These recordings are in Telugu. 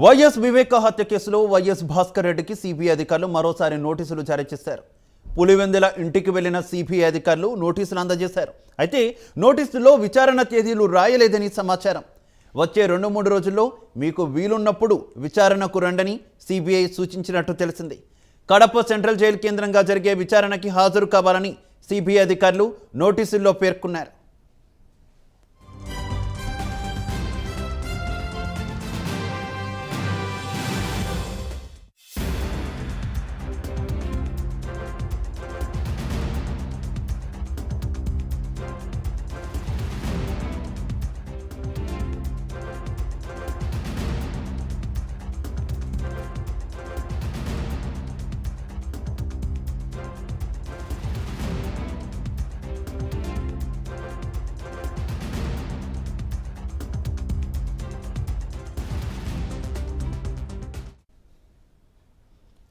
వైఎస్ వివేక హత్య కేసులో వైఎస్ భాస్కర్ రెడ్డికి సిబిఐ అధికారులు మరోసారి నోటీసులు జారీ చేశారు. పులివెందుల ఇంటికి వెళ్లిన సిబిఐ అధికారులు నోటీసులు అందజేశారు. అయితే నోటీసులో విచారణ తేదీలు రాయలేదని సమాచారం. వచ్చే 2-3 రోజుల్లో మీకు వీలున్నప్పుడు విచారణకు రండని సిబిఐ సూచించినట్టు తెలిసింది. కడప సెంట్రల్ జైలు కేంద్రంగా జరిగే విచారణకి హాజరు కావాలని సిబిఐ అధికారులు నోటీసుల్లో పేర్కొన్నారు.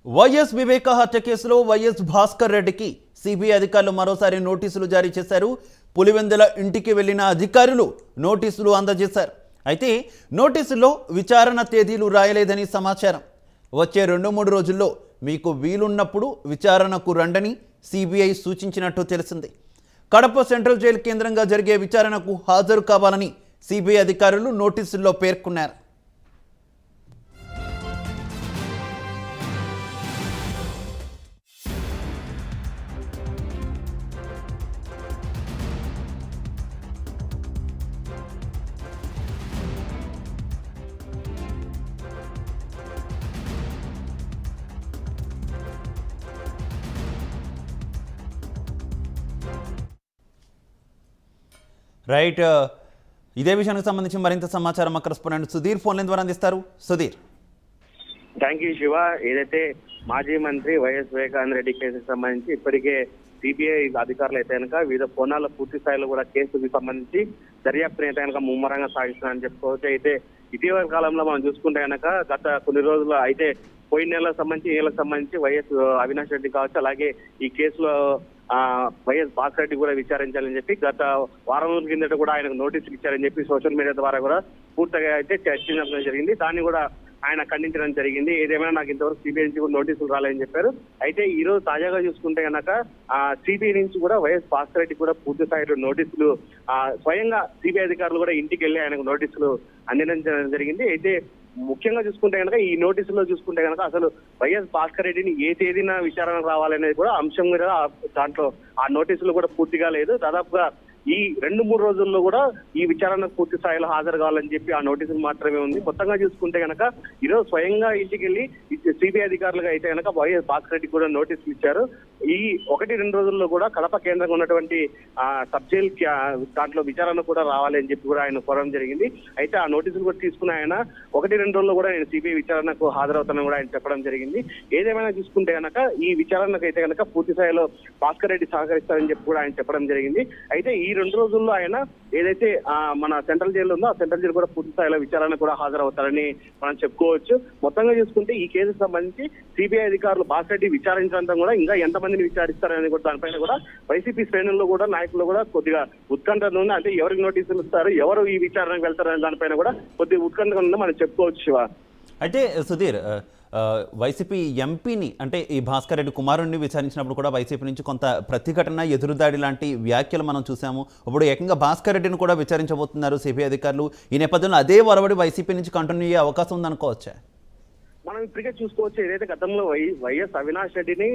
వైఎస్ వివేక హత్య కేసులో వైఎస్ భాస్కర్ రెడ్డికి సిబిఐ అధికారులు మరోసారి నోటీసులు జారీ చేశారు. పులివెందుల ఇంటికి వెళ్లిన అధికారులు నోటీసులు అందజేశారు. అయితే నోటీసులో విచారణ తేదీలు రాయలేదని సమాచారం. వచ్చే 2-3 రోజుల్లో మీకు వీలున్నప్పుడు విచారణకు రండని సిబిఐ సూచించినట్టు తెలిసింది. కడప సెంట్రల్ జైలు కేంద్రంగా జరిగే విచారణకు హాజరు కావాలని సిబిఐ అధికారులు నోటీసుల్లో పేర్కొన్నారు. రైట్, ఇదే విషయానికి సంబంధించి మరింత సమాచారం మా కరెస్పాండెంట్ సుధీర్ ఫోన్ లైన్ ద్వారా అందిస్తారు. సుధీర్. Thank you Shiva. ఏదైతే మాజీ మంత్రి వైఎస్ వివేకానంద రెడ్డి కేసుకు సంబంధించి ఇప్పటికే సిబిఐ అధికారులు అయితే కనుక వివిధ కోణాల పూర్తి స్థాయిలో కూడా కేసుకు సంబంధించి దర్యాప్తును అయితే కనుక ముమ్మరంగా సాగిస్తున్నారని చెప్పుకోవచ్చు. అయితే ఇటీవల కాలంలో మనం చూసుకుంటే కనుక గత కొన్ని రోజులు అయితే పోయిన నెలకు సంబంధించి ఈ నెలకు సంబంధించి వైఎస్ అవినాష్ రెడ్డి కావచ్చు, అలాగే ఈ కేసులో వైఎస్ భాస్కర్ రెడ్డి కూడా విచారించాలని చెప్పి గత వారం రోజుల కిందట కూడా ఆయనకు నోటీసులు ఇచ్చారని చెప్పి సోషల్ మీడియా ద్వారా కూడా పూర్తిగా అయితే చర్చించడం జరిగింది. దాన్ని కూడా ఆయన ఖండించడం జరిగింది. ఏదేమైనా నాకు ఇంతవరకు సిబిఐ నుంచి కూడా నోటీసులు రాలేదని చెప్పారు. అయితే ఈ రోజు తాజాగా చూసుకుంటే కనుక సిబిఐ నుంచి కూడా వైఎస్ భాస్కర్ రెడ్డి కూడా పూర్తి స్థాయిలో నోటీసులు స్వయంగా సిబిఐ అధికారులు కూడా ఇంటికి వెళ్ళి ఆయనకు నోటీసులు అందించడం జరిగింది. అయితే ముఖ్యంగా చూసుకుంటే కనుక ఈ నోటీసులో చూసుకుంటే కనుక అసలు వైఎస్ భాస్కర్ రెడ్డిని ఏ తేదీన విచారణ రావాలనేది కూడా అంశం మీద దాంట్లో ఆ నోటీసులు కూడా పూర్తిగా లేదు. దాదాపుగా ఈ 2-3 రోజుల్లో కూడా ఈ విచారణకు పూర్తి స్థాయిలో హాజరు కావాలని చెప్పి ఆ నోటీసులు మాత్రమే ఉంది. మొత్తంగా చూసుకుంటే కనుక ఈరోజు స్వయంగా ఇంటికి వెళ్ళి సిబిఐ అధికారులుగా అయితే కనుక వైఎస్ భాస్కర్ రెడ్డి కూడా నోటీసులు ఇచ్చారు. ఈ 1-2 రోజుల్లో కూడా కడప కేంద్రంగా ఉన్నటువంటి సబ్ జైల్ దాంట్లో విచారణ కూడా రావాలి అని చెప్పి కూడా ఆయన కోరడం జరిగింది. అయితే ఆ నోటీసులు కూడా తీసుకున్న ఆయన 1-2 రోజుల్లో కూడా నేను సిబిఐ విచారణకు హాజరవుతానని కూడా ఆయన చెప్పడం జరిగింది. ఏదేమైనా చూసుకుంటే కనుక ఈ విచారణకు అయితే కనుక పూర్తి స్థాయిలో భాస్కర్ రెడ్డి సహకరిస్తారని చెప్పి కూడా ఆయన చెప్పడం జరిగింది. అయితే ఈ 2 రోజుల్లో ఆయన ఏదైతే మన సెంట్రల్ జైలు ఉందో ఆ సెంట్రల్ జైలు కూడా పూర్తి స్థాయిలో విచారణ కూడా హాజరవుతారని మనం చెప్పుకోవచ్చు. మొత్తంగా చూసుకుంటే ఈ కేసుకు సంబంధించి సిబిఐ అధికారులు భాస్కర్ రెడ్డి విచారించడం కూడా ఇంకా ఎంతమందిని విచారిస్తారని కూడా దానిపైన కూడా వైసీపీ శ్రేణుల్లో కూడా నాయకులు కూడా కొద్దిగా ఉత్కంఠ ఉంది. అంటే ఎవరికి నోటీసులు ఇస్తారు, ఎవరు ఈ విచారణకు వెళ్తారనే దానిపైన కూడా కొద్దిగా ఉత్కంఠ ఉందని మనం చెప్పుకోవచ్చు శివ. అయితే సుధీర్, వైసీపీ ఎంపీని అంటే ఈ భాస్కర్ రెడ్డి కుమారుడిని విచారించినప్పుడు కూడా వైసీపీ నుంచి కొంత ప్రతిఘటన, ఎదురుదాడి లాంటి వ్యాఖ్యలు మనం చూసాము. ఇప్పుడు ఏకంగా భాస్కర్ రెడ్డిని కూడా విచారించబోతున్నారు సిబిఐ అధికారులు. ఈ నేపథ్యంలో అదే వరవడి వైసీపీ నుంచి కంటిన్యూ అయ్యే అవకాశం ఉందనుకోవచ్చా? మనం ఇప్పటికే చూసుకోవచ్చు. ఏదైతే గతంలో వైఎస్ అవినాష్ రెడ్డిని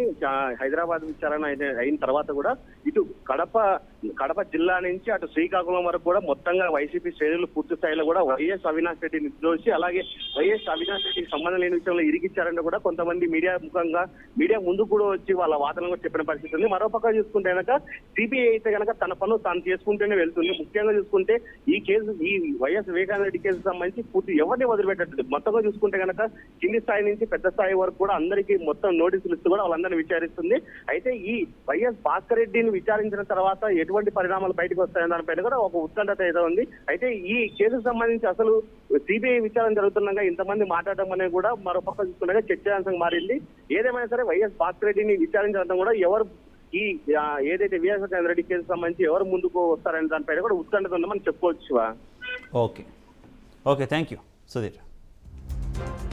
హైదరాబాద్ విచారణ అయిన తర్వాత కూడా ఇటు కడప జిల్లా నుంచి అటు శ్రీకాకుళం వరకు కూడా మొత్తంగా వైసీపీ శ్రేణులు పూర్తి స్థాయిలో కూడా వైఎస్ అవినాష్ రెడ్డిని నిర్దోషి, అలాగే వైఎస్ అవినాష్ రెడ్డికి సంబంధం లేని విషయంలో ఇరికిచ్చారంటే కూడా కొంతమంది మీడియా ముందు కూడా వచ్చి వాళ్ళ వాదనలు కూడా చెప్పిన పరిస్థితి ఉంది. మరోపక్క చూసుకుంటే కనుక సిబిఐ అయితే కనుక తన పనులు తాను చేసుకుంటూనే వెళ్తుంది. ముఖ్యంగా చూసుకుంటే ఈ వైఎస్ వివేకానంద రెడ్డి కేసుకు సంబంధించి పూర్తి ఎవరిని వదిలిపెట్టట్లేదు. మొత్తంగా చూసుకుంటే కనుక కింది స్థాయి నుంచి పెద్ద స్థాయి వరకు కూడా అందరికీ మొత్తం నోటీసులు ఇస్తూ కూడా వాళ్ళందరినీ విచారిస్తుంది. అయితే ఈ వైఎస్ భాస్కర్ రెడ్డిని విచారించిన తర్వాత ఎటువంటి పరిణామాలు బయటకు వస్తాయని దానిపైన కూడా ఒక ఉత్కంఠత అయితే ఉంది. అయితే ఈ కేసుకు సంబంధించి అసలు సిబిఐ విచారణ జరుగుతుండగా ఇంతమంది మాట్లాడడం అనేది కూడా మరో పక్క చూస్తుండగా చర్చాంశంగా మారింది. ఏదేమైనా సరే వైఎస్ భాస్కర్ రెడ్డిని విచారించడం కూడా ఎవరు ఈ ఏదైతే వివేకానంద రెడ్డి కేసుకు సంబంధించి ఎవరు ముందుకు వస్తారనే దానిపైన కూడా ఉత్కంఠత ఉందని మనం చెప్పుకోవచ్చు. Okay, thank you Sudheer. Thank you